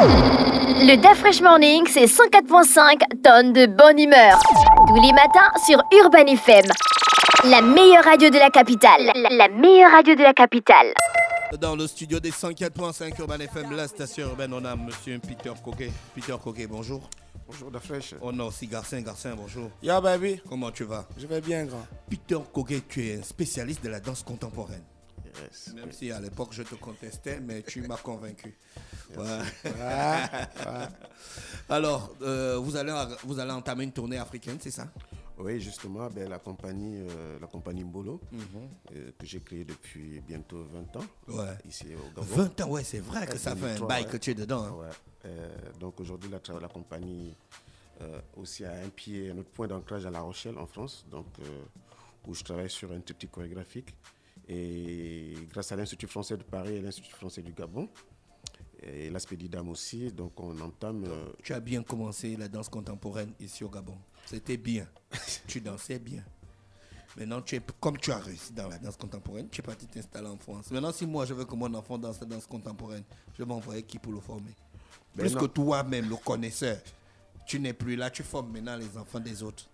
Le Da Fresh Morning, c'est 104.5 tonnes de bonne humeur. Tous les matins sur Urban FM. La meilleure radio de la capitale. La meilleure radio de la capitale. Dans le studio des 104.5 Urban FM, la station urbaine, on a monsieur Peter Coquet. Peter Coquet, bonjour. Bonjour, Da Fresh. On a aussi Garcin, bonjour. Yo, baby. Comment tu vas? Je vais bien, grand. Peter Coquet, tu es un spécialiste de la danse contemporaine. Yes. Même si à l'époque je te contestais, mais tu m'as convaincu. Yes. Ouais. Alors, vous allez entamer une tournée africaine, c'est ça? Oui, justement, la compagnie Mbolo, que j'ai créée depuis bientôt 20 ans, ici au Gabon. 20 ans, ouais, c'est vrai que ça fait un bail que tu es dedans. Hein. Ouais. Donc aujourd'hui, la compagnie aussi a un autre point d'ancrage à La Rochelle, en France, donc, où je travaille sur un triptyque chorégraphique. Et grâce à l'Institut français de Paris et l'Institut français du Gabon, et l'Aspédidam aussi, donc on entame... Tu as bien commencé la danse contemporaine ici au Gabon. C'était bien. Tu dansais bien. Maintenant, comme tu as réussi dans la danse contemporaine, tu es parti t'installer en France. Maintenant, si moi je veux que mon enfant danse la danse contemporaine, je vais m'envoyer qui pour le former? Plus que toi-même, le connaisseur. Tu n'es plus là, tu formes maintenant les enfants des autres.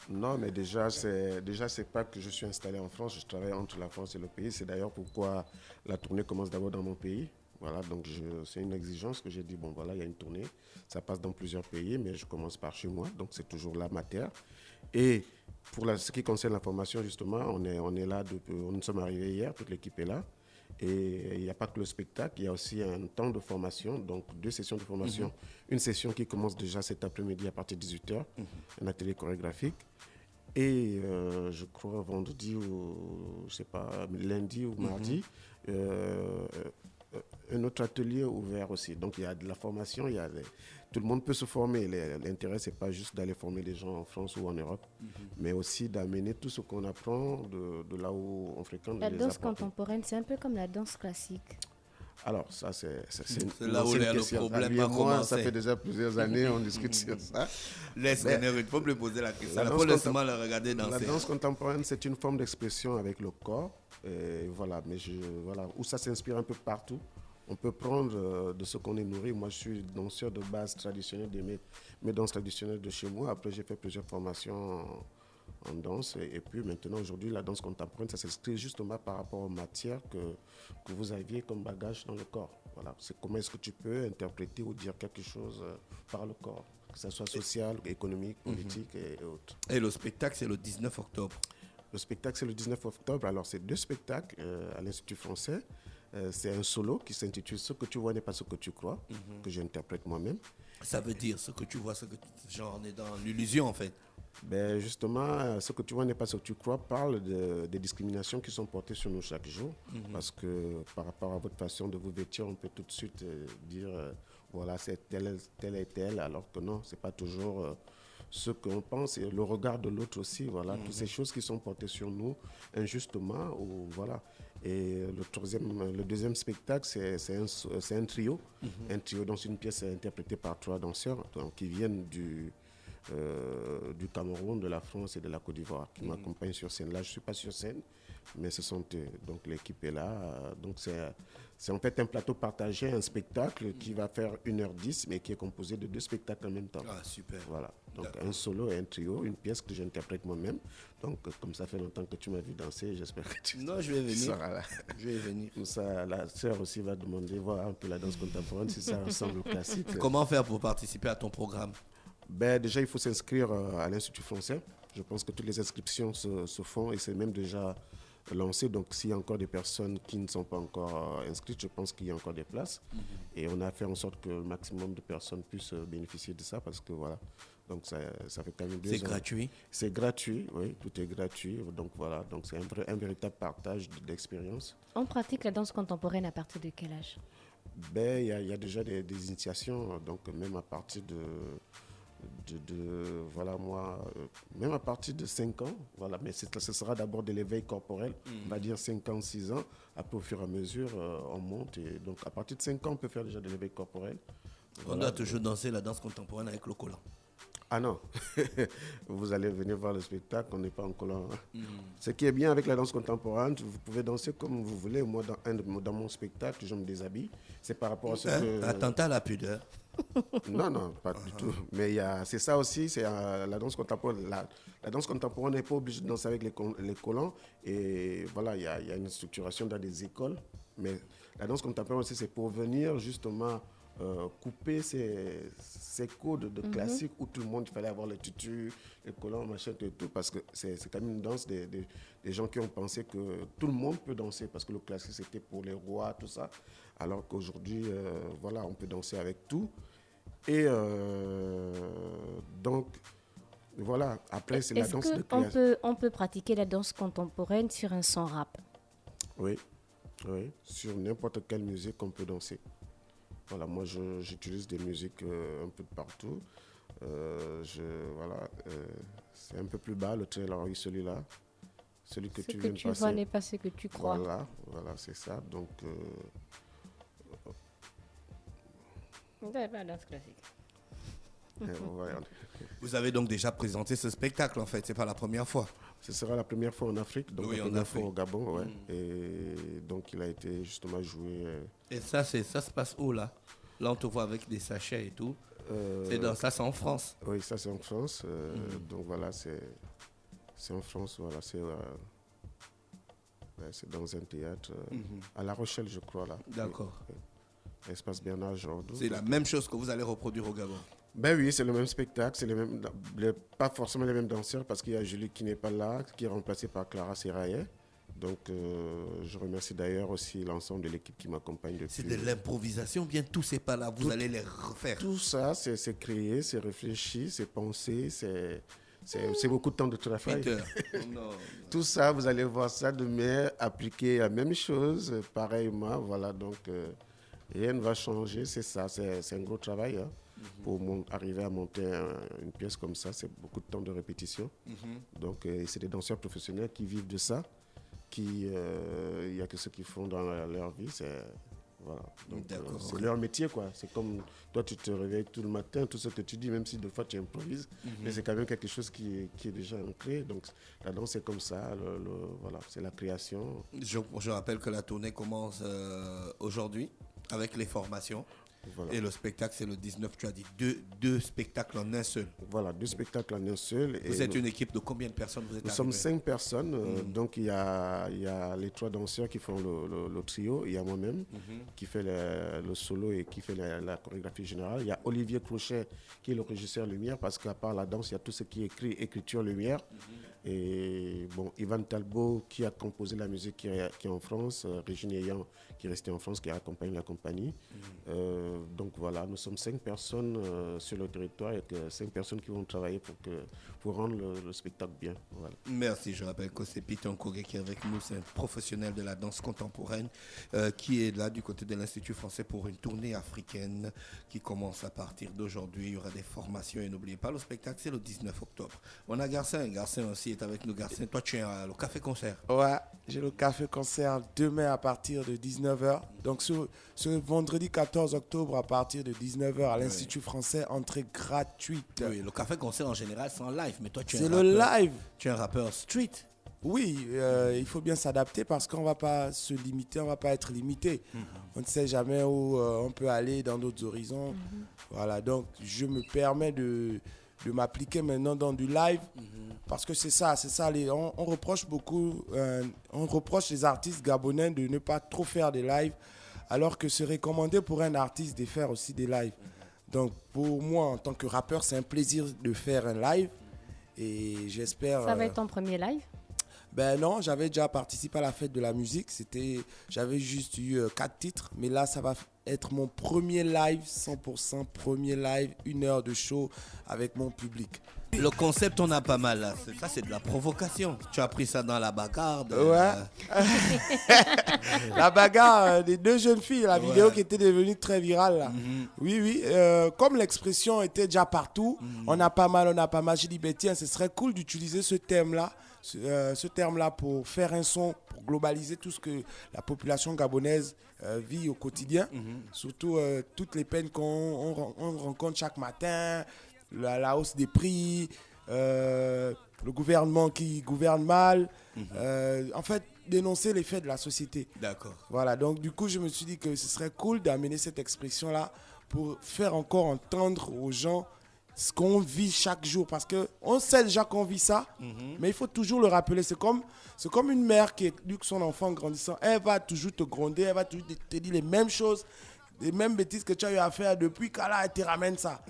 Non, mais déjà, c'est pas que je suis installé en France. Je travaille entre la France et le pays. C'est d'ailleurs pourquoi la tournée commence d'abord dans mon pays. Voilà, donc c'est une exigence que j'ai dit, bon voilà, il y a une tournée. Ça passe dans plusieurs pays, mais je commence par chez moi. Donc c'est toujours la matière. Et pour ce qui concerne la formation, justement, on est là, nous sommes arrivés hier, toute l'équipe est là. Et il n'y a pas que le spectacle, il y a aussi un temps de formation, donc 2 sessions de formation. Une session qui commence déjà cet après-midi à partir de 18h, un atelier chorégraphique. Et je crois vendredi ou je sais pas, lundi ou mardi, un autre atelier ouvert aussi. Donc il y a de la formation, tout le monde peut se former. L'intérêt, c'est pas juste d'aller former les gens en France ou en Europe, mais aussi d'amener tout ce qu'on apprend de là où on fréquente. La danse contemporaine, c'est un peu comme la danse classique. Alors, ça, c'est là où le problème a commencé. Ça fait déjà plusieurs années, on discute sur ça. Il faut me poser la question. Il faut laisser-moi le regarder danser. La danse contemporaine, c'est une forme d'expression avec le corps. Et voilà, où ça s'inspire un peu partout. On peut prendre de ce qu'on est nourri. Moi, je suis danseur de base traditionnelle, mes danses traditionnelles de chez moi. Après, j'ai fait plusieurs formations en danse. Et puis maintenant, aujourd'hui, la danse contemporaine, ça s'inscrit justement par rapport aux matières que vous aviez comme bagage dans le corps. Voilà. C'est comment est-ce que tu peux interpréter ou dire quelque chose par le corps, que ce soit social, économique, politique et autres. Et le spectacle, c'est le 19 octobre. Le spectacle, c'est le 19 octobre. Alors, c'est 2 spectacles à l'Institut français. C'est un solo qui s'intitule « Ce que tu vois n'est pas ce que tu crois », que j'interprète moi-même. Ça veut dire ce que tu vois, genre on est dans l'illusion en fait. Justement, ce que tu vois n'est pas ce que tu crois parle des discriminations qui sont portées sur nous chaque jour. Parce que par rapport à votre façon de vous vêtir, on peut tout de suite dire voilà, c'est tel et tel, alors que non, c'est pas toujours ce qu'on pense. Et le regard de l'autre aussi, voilà, toutes ces choses qui sont portées sur nous injustement, ou voilà. Et le deuxième spectacle, c'est un trio. Un trio dans une pièce interprétée par 3 danseurs qui viennent du Cameroun, de la France et de la Côte d'Ivoire, qui m'accompagnent sur scène. Là, je ne suis pas sur scène, mais ce sont eux. Donc l'équipe est là. Donc c'est en fait un plateau partagé, un spectacle qui va faire 1h10, mais qui est composé de 2 spectacles en même temps. Ah, super. Voilà. Donc un solo et un trio, une pièce que j'interprète moi-même. Donc comme ça fait longtemps que tu m'as vu danser, j'espère que tu... Non, je vais venir. seras là. Je vais venir. Comme ça, la sœur aussi va demander, voir un peu la danse contemporaine, si ça ressemble au classique. Comment faire pour participer à ton programme? Déjà, il faut s'inscrire à l'Institut français. Je pense que toutes les inscriptions se font et c'est même déjà lancé. Donc, s'il y a encore des personnes qui ne sont pas encore inscrites, je pense qu'il y a encore des places. Et on a fait en sorte que le maximum de personnes puissent bénéficier de ça parce que voilà. Donc, ça fait quand même 2 ans. C'est gratuit? C'est gratuit, oui, tout est gratuit. Donc, voilà. Donc, c'est un véritable partage d'expérience. On pratique la danse contemporaine à partir de quel âge? Il y a déjà des initiations. Donc, même à partir voilà, moi, même à partir de 5 ans, voilà, mais ce sera d'abord de l'éveil corporel, on va dire 5 ans, 6 ans, après au fur et à mesure, on monte, et donc à partir de 5 ans, on peut faire déjà de l'éveil corporel. On doit toujours danser la danse contemporaine avec le collant. Ah non, vous allez venir voir le spectacle, on n'est pas en collant. Ce qui est bien avec la danse contemporaine, vous pouvez danser comme vous voulez. Moi, dans mon spectacle, je me déshabille. C'est par rapport à ce que... Attentat à la pudeur. Non, pas du tout. Mais c'est ça aussi, c'est la danse contemporaine. La danse contemporaine n'est pas obligée de danser avec les collants. Et voilà, il y a une structuration dans des écoles. Mais la danse contemporaine aussi, c'est pour venir justement couper ces codes de classique où tout le monde, il fallait avoir les tutus, les collants, machin, et tout. Parce que c'est quand même une danse des gens qui ont pensé que tout le monde peut danser. Parce que le classique, c'était pour les rois, tout ça. Alors qu'aujourd'hui, voilà, on peut danser avec tout. Et donc, voilà, après, c'est la danse de création. Est-ce qu'on peut pratiquer la danse contemporaine sur un son rap? Oui, sur n'importe quelle musique, on peut danser. Voilà, moi, j'utilise des musiques un peu de partout. C'est un peu plus bas, le trailer, oui, celui-là. Celui que tu viens de passer. Ce que tu vois n'est pas ce que tu crois. Voilà, c'est ça. Donc... Vous n'avez pas la danse classique. Vous avez donc déjà présenté ce spectacle, en fait, c'est pas la première fois. Ce sera la première fois en Afrique, donc oui, la première fois au Gabon, ouais. Et donc il a été justement joué. Et ça se passe où là? Là, on te voit avec des sachets et tout. Ça, c'est en France. Oui, ça c'est en France. Donc voilà, c'est en France, voilà, c'est dans un théâtre à La Rochelle, je crois là. D'accord. Espace Bernard Jordou. C'est la même chose que vous allez reproduire au Gabon. Ben oui, c'est le même spectacle, c'est pas forcément les mêmes danseurs parce qu'il y a Julie qui n'est pas là, qui est remplacée par Clara Serraillet. Donc je remercie d'ailleurs aussi l'ensemble de l'équipe qui m'accompagne depuis. C'est de l'improvisation, bien tous ces pas là, vous allez les refaire. Tout ça, c'est créé, c'est réfléchi, c'est pensé, c'est beaucoup de temps de travail. Non. Tout ça, vous allez voir ça demain, appliquer la même chose, pareillement, voilà, donc rien ne va changer, c'est ça, c'est un gros travail. Hein. Pour arriver à monter une pièce comme ça, c'est beaucoup de temps de répétition. Donc, c'est des danseurs professionnels qui vivent de ça. Il y a que ceux qui font dans leur vie. Voilà. Donc, c'est leur métier, quoi. C'est comme toi, tu te réveilles tout le matin, tout ce que tu dis, même si des fois tu improvises, mais c'est quand même quelque chose qui est déjà ancré. Donc, la danse, c'est comme ça. Voilà, c'est la création. Je rappelle que la tournée commence aujourd'hui avec les formations. Voilà. Et le spectacle, c'est le 19, tu as dit deux spectacles en un seul. Voilà, 2 spectacles en un seul. Vous êtes une équipe de combien de personnes vous êtes Nous sommes 5 personnes. Donc, il y a les 3 danseurs qui font le trio. Il y a moi-même qui fait le solo et qui fait la chorégraphie générale. Il y a Olivier Crochet qui est le régisseur lumière parce qu'à part la danse, il y a tout ce qui est écriture lumière. Et bon, Ivan Talbot qui a composé la musique qui est en France, Régine Ayant qui est restée en France, qui accompagne la compagnie. Donc voilà, nous sommes 5 personnes sur le territoire et 5 personnes qui vont travailler pour rendre le spectacle bien. Voilà. Merci, je rappelle que c'est Peter Nkogé qui est avec nous, c'est un professionnel de la danse contemporaine qui est là du côté de l'Institut français pour une tournée africaine qui commence à partir d'aujourd'hui. Il y aura des formations et n'oubliez pas, le spectacle c'est le 19 octobre. On a Garcin aussi est avec nous. Garcin, toi tu es au Café Concert. Ouais, j'ai le Café Concert demain à partir de 19h. Donc ce vendredi 14 octobre à partir de 19h à l'Institut français, entrée gratuite. Oui, le Café Concert en général c'est en live, mais toi tu es c'est le live. Tu es un rappeur street. Oui, il faut bien s'adapter parce qu'on ne va pas se limiter, on ne va pas être limité. On ne sait jamais où on peut aller dans d'autres horizons. Voilà, donc je me permets de m'appliquer maintenant dans du live parce que c'est ça, on reproche beaucoup, on reproche les artistes gabonais de ne pas trop faire des lives alors que c'est recommandé pour un artiste de faire aussi des lives. Donc pour moi en tant que rappeur, c'est un plaisir de faire un live et j'espère... Ça va être ton premier live? Ben non, j'avais déjà participé à la fête de la musique, j'avais juste eu 4 titres, mais là ça va être mon premier live, 100% premier live, 1 heure de show avec mon public. Le concept, on a pas mal là. Ça, c'est de la provocation. Tu as pris ça dans la bagarre. Ouais. La bagarre des 2 jeunes filles, la vidéo qui était devenue très virale là. Oui. Comme l'expression était déjà partout, on a pas mal. J'ai dit, tiens, ce serait cool d'utiliser ce terme-là pour faire un son, pour globaliser tout ce que la population gabonaise vit au quotidien. Surtout toutes les peines qu'on rencontre chaque matin. la hausse des prix, le gouvernement qui gouverne mal. En fait, dénoncer les faits de la société. D'accord. Voilà, donc du coup, je me suis dit que ce serait cool d'amener cette expression-là pour faire encore entendre aux gens ce qu'on vit chaque jour. Parce qu'on sait déjà qu'on vit ça, mais il faut toujours le rappeler. C'est comme une mère qui éduque son enfant en grandissant. Elle va toujours te gronder, elle va toujours te dire les mêmes choses, les mêmes bêtises que tu as eu à faire depuis qu'elle te ramène ça.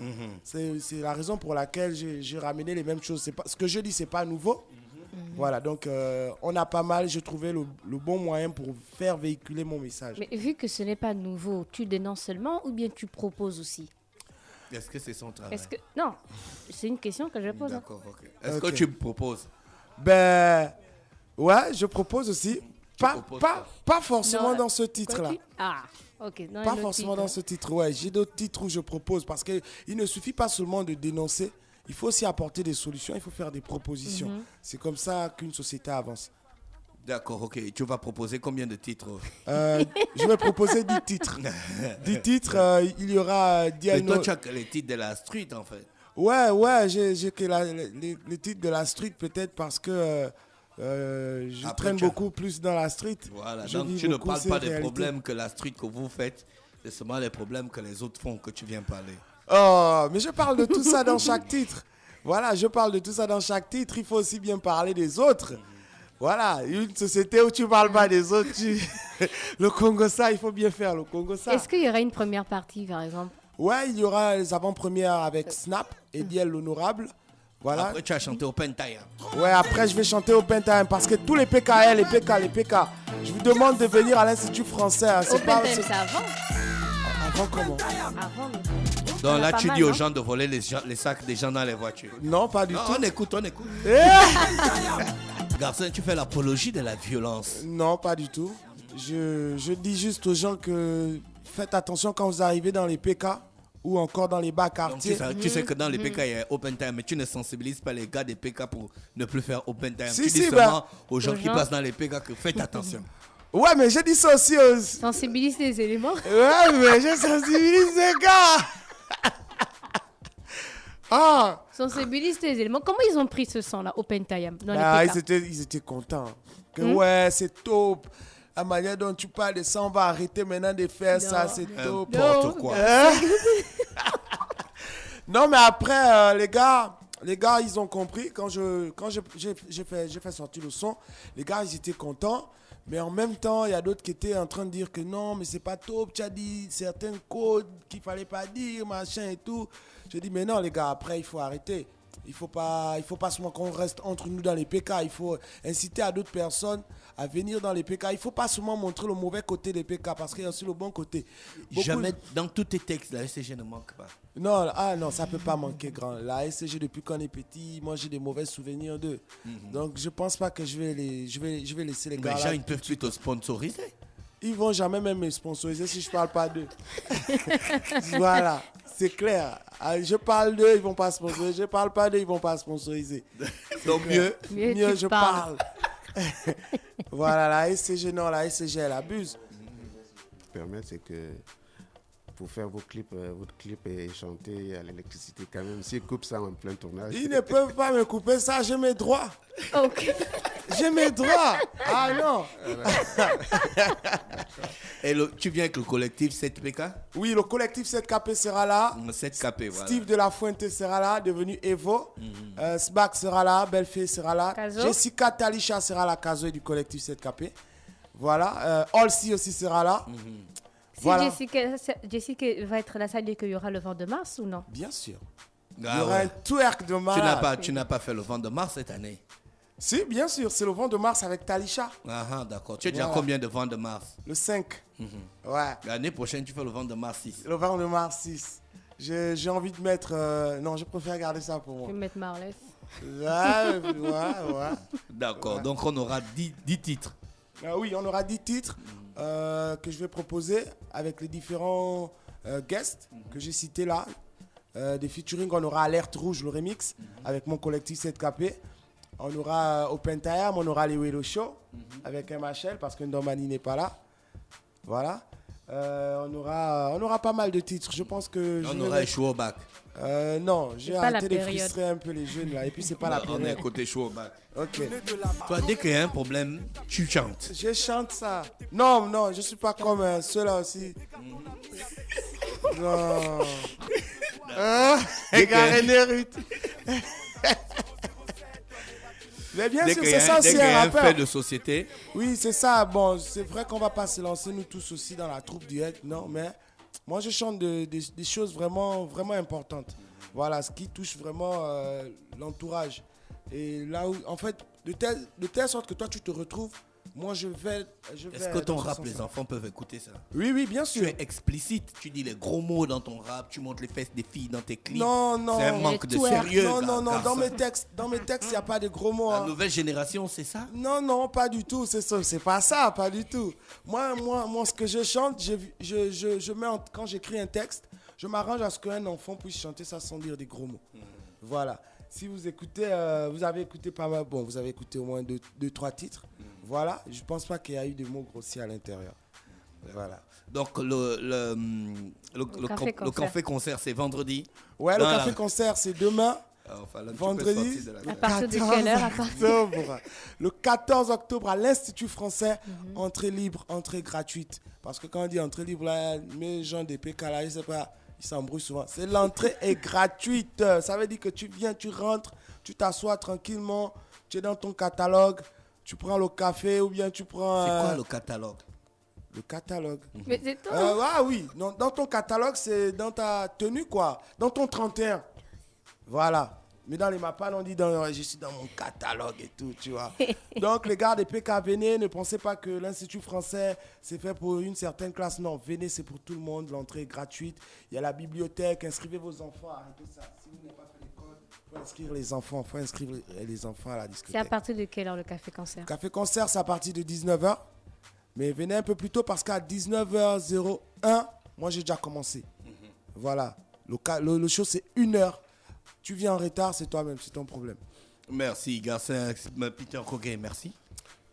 C'est la raison pour laquelle j'ai ramené les mêmes choses. Ce que je dis, ce n'est pas nouveau. Voilà, donc on a pas mal, j'ai trouvé le bon moyen pour faire véhiculer mon message. Mais vu que ce n'est pas nouveau, tu dénonces seulement ou bien tu proposes aussi? Est-ce que c'est son travail? Non, c'est une question que je pose. D'accord, ok. Est-ce que tu me proposes? Ben, ouais, je propose aussi. proposes Pas forcément Non, dans ce titre-là. Ah, ok. Pas forcément dans ce titre, ouais. J'ai d'autres titres où je propose parce qu'il ne suffit pas seulement de dénoncer, il faut aussi apporter des solutions, il faut faire des propositions. C'est comme ça qu'une société avance. D'accord, ok. Tu vas proposer combien de titres? Je vais proposer 10 titres. 10 titres, il y aura Mais toi, tu as que les titres de la street, en fait. Ouais, j'ai que les titres de la street peut-être parce que je Après, traîne beaucoup plus dans la street. Voilà, Je donc vis tu ne beaucoup parles ces pas des réalités. problèmes que la street que vous faites, c'est seulement les problèmes que les autres font que tu viens parler. Oh, mais je parle de tout ça dans chaque titre. Voilà, je parle de tout ça dans chaque titre. Il faut aussi bien parler des autres. Voilà, une société où tu ne parles pas des autres. Le Congo ça, il faut bien faire le Congo ça. Est-ce qu'il y aura une première partie, par exemple? Ouais, il y aura les avant-premières avec Snap et Diel l'Honorable. Voilà. Après, tu as chanté Open Time. Ouais, après, je vais chanter Open Time parce que tous les PKL, les PK, je vous demande de venir à l'Institut français. Hein. Open Time, c'est avant? Avant comment? Avant. Donc là, pas tu mal, dis aux non? gens de voler les sacs des gens dans les voitures. Non, pas du Non, tout. on écoute. Garçon, tu fais l'apologie de la violence. Non, pas du tout. Je dis juste aux gens que faites attention quand vous arrivez dans les PK ou encore dans les bas Donc, quartiers. tu sais que dans les PK, il y a Open Time, mais tu ne sensibilises pas les gars des PK pour ne plus faire Open Time. Si, tu dis si, seulement aux aux gens qui gens. passent dans les PK que faites attention. Ouais, mais je dis ça aussi aux... Sensibilise les éléments. Ouais, mais je sensibilise les gars. Ah, Sensibilise les éléments. Comment ils ont pris ce son-là, Open Time, dans ah, les PK? ils étaient contents. Que ouais, c'est top. La manière dont tu parles de ça, on va arrêter maintenant de faire ça, c'est top. N'importe quoi. Non, mais après, les gars, ils ont compris. Quand j'ai fait sortir le son, les gars, ils étaient contents. Mais en même temps, il y a d'autres qui étaient en train de dire que non, mais c'est pas top. Tu as dit certains codes qu'il fallait pas dire, machin et tout. Je dis, mais non, les gars, après, il faut arrêter. Il faut pas seulement qu'on reste entre nous dans les PK. Il faut inciter à d'autres personnes à venir dans les PK. Il ne faut pas seulement montrer le mauvais côté des PK parce qu'il y a aussi le bon côté. Jamais dans tous tes textes, la SCG ne manque pas. Non, ça ne peut pas manquer, grand. La SCG, depuis qu'on est petit, moi, j'ai des mauvais souvenirs d'eux. Donc, je ne pense pas que je vais laisser les gars Les là. gens, ils peuvent plutôt sponsoriser. Ils vont jamais même me sponsoriser si je parle pas d'eux. Voilà, c'est clair. Je parle d'eux, ils vont pas sponsoriser. Je parle pas d'eux, ils vont pas sponsoriser. Donc mieux. Mieux tu je parle. Voilà, la SCG, non, la SCG, elle abuse. Permettre, c'est que pour faire vos clips, votre clip et chanter à l'électricité quand même, s'ils coupent ça en plein tournage. Ils ne peuvent pas me couper ça, j'ai mes droits. Ok. J'ai mes droits. Ah non. Et tu viens avec le collectif 7PK? Oui, le collectif 7KP sera là. 7KP, voilà. Steve de la Fuente sera là, devenu Evo. Sbac sera là, Bellefée sera là. Kazo. Jessica Talisha sera là, Kazo du collectif 7KP. Voilà. Olsi aussi sera là. Si Voilà. Jessica va être là, ça veut dire qu'il y aura le vent de mars ou non? Bien sûr. Il Ah y aura ouais. un twerk de malade. Tu n'as pas fait le vent de mars cette année? Si, bien sûr, c'est le vent de mars avec Talisha. Ah, d'accord. Tu as déjà Voilà. combien de vent de mars? Le 5. Ouais. L'année prochaine, tu fais le vent de mars 6. Le vent de mars 6. J'ai envie de mettre... non, je préfère garder ça pour Je moi. vais mettre Marlès. Ouais. D'accord. Donc, on aura 10 titres. Ah oui, on aura 10 titres que je vais proposer avec les différents guests que j'ai cités là. Des featuring, on aura Alerte Rouge, le remix, avec mon collectif 7KP. On aura Open Time, on aura les Wedo Show avec MHL parce que Ndomani n'est pas là. Voilà. On aura pas mal de titres. Je pense que On aura échoué au bac. non, j'ai pas la arrêté de période. frustrer un peu les jeunes là. Et puis c'est pas la On est période. côté chaud au bac. Ok. Toi, dès qu'il y a un problème, tu chantes. Je chante ça. Non, je suis pas comme ceux-là aussi. Non. Regarde Ruth. Mais bien Dès sûr, qu'il y c'est a, ça dès aussi qu'il y a un un fait rappeur. de société, Oui, c'est ça. Bon, c'est vrai qu'on va pas se lancer nous tous aussi dans la troupe du Head, non, mais moi je chante des choses vraiment, vraiment importantes. Voilà, ce qui touche vraiment l'entourage. Et là où, en fait, de telle sorte que toi tu te retrouves, moi je vais est-ce que ton dans ce rap, sens-là. les enfants peuvent écouter ça? Oui, bien Tu sûr. es explicite, tu dis les gros mots dans ton rap, tu montres les fesses des filles dans tes clips. Non. C'est un manque de twerk. sérieux. Non, garçon. dans mes textes, il n'y a pas de gros mots. La hein. nouvelle génération, c'est ça? Non, pas du tout. C'est pas ça, pas du tout. Moi, ce que je chante, je mets quand j'écris un texte, je m'arrange à ce qu'un enfant puisse chanter ça sans dire des gros mots. Voilà. Si vous écoutez, vous avez écouté pas mal. Bon, vous avez écouté au moins 2-3 titres. Voilà. Je pense pas qu'il y a eu des mots grossiers à l'intérieur. Voilà. Donc, le café-concert, c'est vendredi. Ouais, le Dans la- café-concert, c'est demain. Enfin, là, tu peux Vendredi. sortir de la- À partir de quelle heure? À partir... octobre. Le 14 octobre à l'Institut français, entrée libre, entrée gratuite. Parce que quand on dit entrée libre, là, mes gens des PK, là, je sais pas, ils s'embrouillent souvent. C'est l'entrée est gratuite. Ça veut dire que tu viens, tu rentres, tu t'assois tranquillement, tu es dans ton catalogue, tu prends le café ou bien tu prends... C'est quoi le catalogue? Le catalogue. Mais c'est tout. Ah oui, dans ton catalogue, c'est dans ta tenue, quoi. Dans ton 31. Voilà. Mais dans les mapas, on dit je suis dans mon catalogue et tout, tu vois. Donc, les gars des PK, venez, ne pensez pas que l'Institut français, c'est fait pour une certaine classe. Non, venez, c'est pour tout le monde. L'entrée est gratuite. Il y a la bibliothèque. Inscrivez vos enfants. Arrêtez ça. Si vous n'avez pas fait l'école, il faut inscrire les enfants. Il faut inscrire les enfants à la C'est à discothèque. partir de quelle heure le café-concert? Café-concert, c'est à partir de 19h. Mais venez un peu plus tôt parce qu'à 19h01, moi, j'ai déjà commencé. Voilà. Le show, c'est 1h. Tu viens en retard, c'est toi-même, c'est ton problème. Merci, Garcin. Peter Kogué, merci.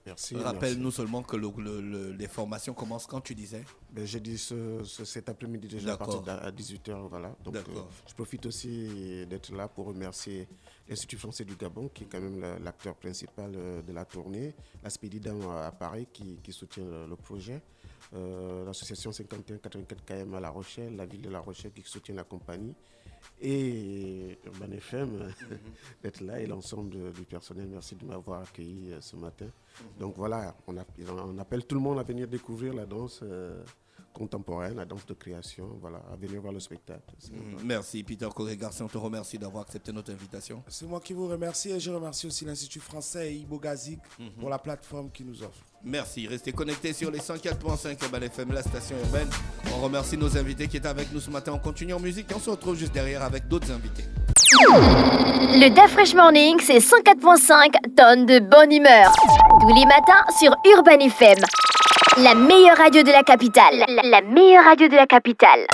Merci. Rappelle-nous seulement que les formations commencent quand tu disais. Ben, j'ai dit cet après-midi déjà à D'accord. partir de 18h. Voilà. Donc, D'accord. je profite aussi d'être là pour remercier l'Institut français du Gabon, qui est quand même l'acteur principal de la tournée, la Spédidam à Paris qui soutient le projet, l'association 5184 KM à La Rochelle, la ville de La Rochelle qui soutient la compagnie, et Urban FM d'être là, et l'ensemble du personnel. Merci de m'avoir accueilli ce matin. Donc voilà, on appelle tout le monde à venir découvrir la danse contemporaine, la danse de création, voilà, à venir voir le spectacle. Merci, Peter Kogué. Garcin, on te remercie d'avoir accepté notre invitation. C'est moi qui vous remercie et je remercie aussi l'Institut français et Ibo Gazik pour la plateforme qu'ils nous offre. Merci. Restez connectés sur les 104.5 Urban FM, la station urbaine. On remercie nos invités qui étaient avec nous ce matin. On continue en musique et on se retrouve juste derrière avec d'autres invités. Le Day Fresh Morning, c'est 104.5 tonnes de bonne humeur. Tous les matins sur Urban FM. La meilleure radio de la capitale. La meilleure radio de la capitale.